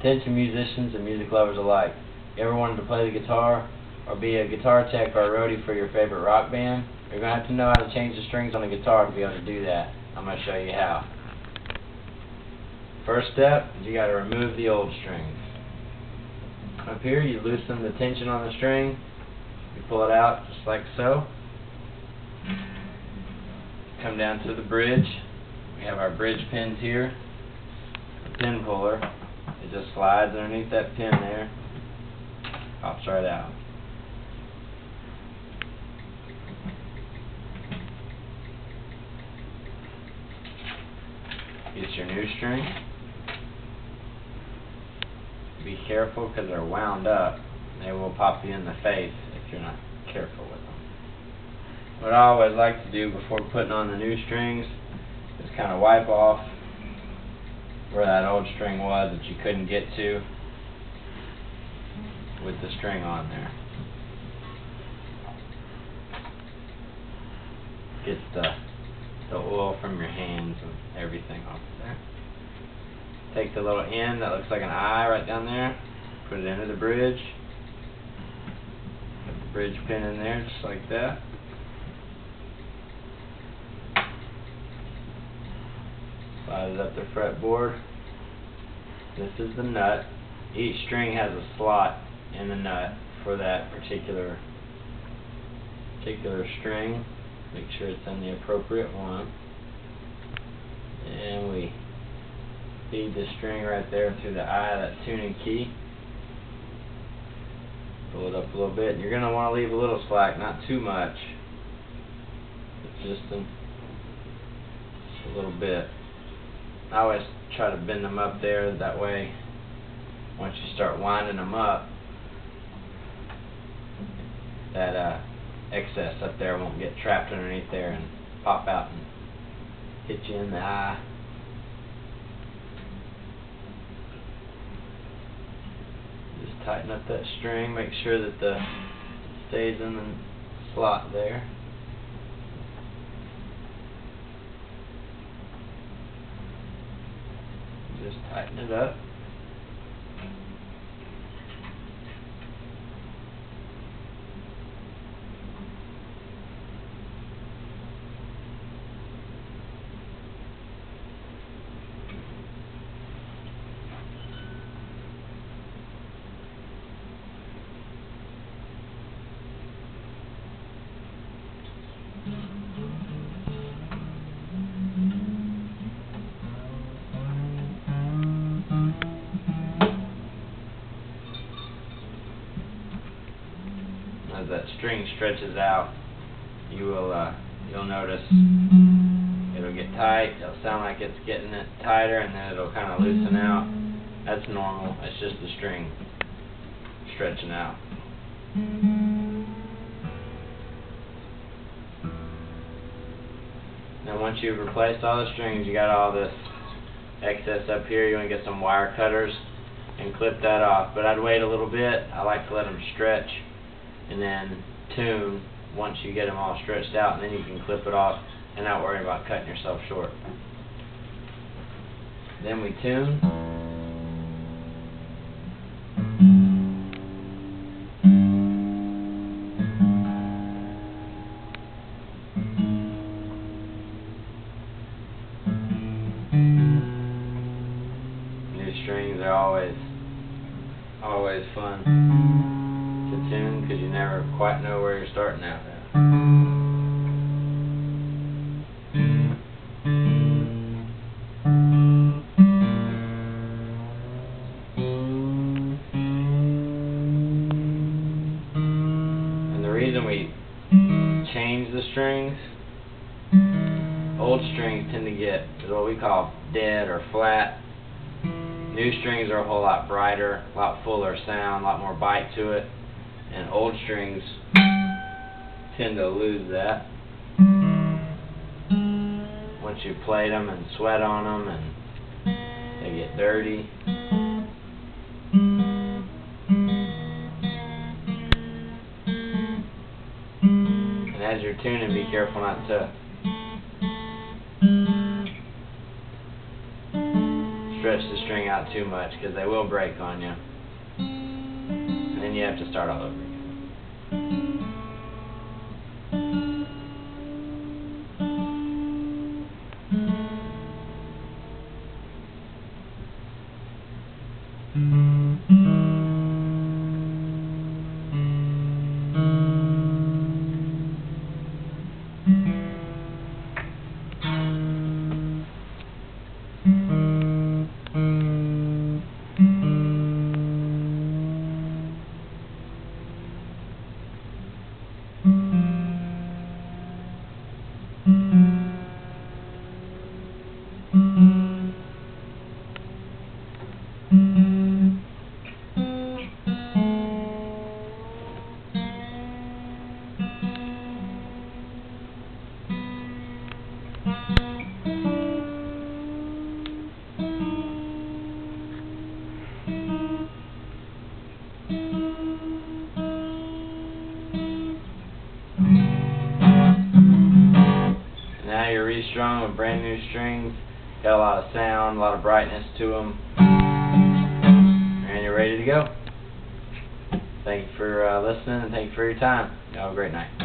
Attention musicians and music lovers alike. You ever wanted to play the guitar or be a guitar tech or a roadie for your favorite rock band? You're going to have to know how to change the strings on a guitar to be able to do that. I'm going to show you how. First step is you got to remove the old strings. Up here you loosen the tension on the string. You pull it out just like so. Come down to the bridge. We have our bridge pins here. The pin puller, it just slides underneath that pin there. Pops right out. Get your new string. Be careful because they're wound up. They will pop you in the face if you're not careful with them. What I always like to do before putting on the new strings is kind of wipe off where that old string was that you couldn't get to with the string on there. Get the oil from your hands and everything off of there. Take the little end that looks like an eye right down there, put it into the bridge. Put the bridge pin in there just like that. Slide it up the fretboard. This is the nut. Each string has a slot in the nut for that particular string. Make sure it's in the appropriate one. And we feed the string right there through the eye of that tuning key. Pull it up a little bit. You're going to want to leave a little slack, not too much. But just a little bit. I always try to bend them up there, that way once you start winding them up, that excess up there won't get trapped underneath there and pop out and hit you in the eye. Just tighten up that string, make sure that it stays in the slot there. Just tighten it up. As that string stretches out, you'll notice it'll get tight. It'll sound like it's getting it tighter, and then it'll kind of loosen out. That's normal. It's just the string stretching out. Now once you've replaced all the strings, you got all this excess up here. You want to get some wire cutters and clip that off. But I'd wait a little bit. I like to let them stretch and then tune once you get them all stretched out, and then you can clip it off and not worry about cutting yourself short. Then we tune. New strings are always fun to tune because you never quite know where you're starting out at. And the reason we change the strings, old strings tend to get what we call dead or flat. New strings are a whole lot brighter, a lot fuller sound, a lot more bite to it. And old strings tend to lose that. Once you play them and sweat on them and they get dirty. And as you're tuning, be careful not to stretch stretch the string out too much because they will break on you. And then you have to start all over again. Now you're restrung with brand new strings, got a lot of sound, a lot of brightness to them, and you're ready to go. Thank you for listening, and thank you for your time. You have a great night.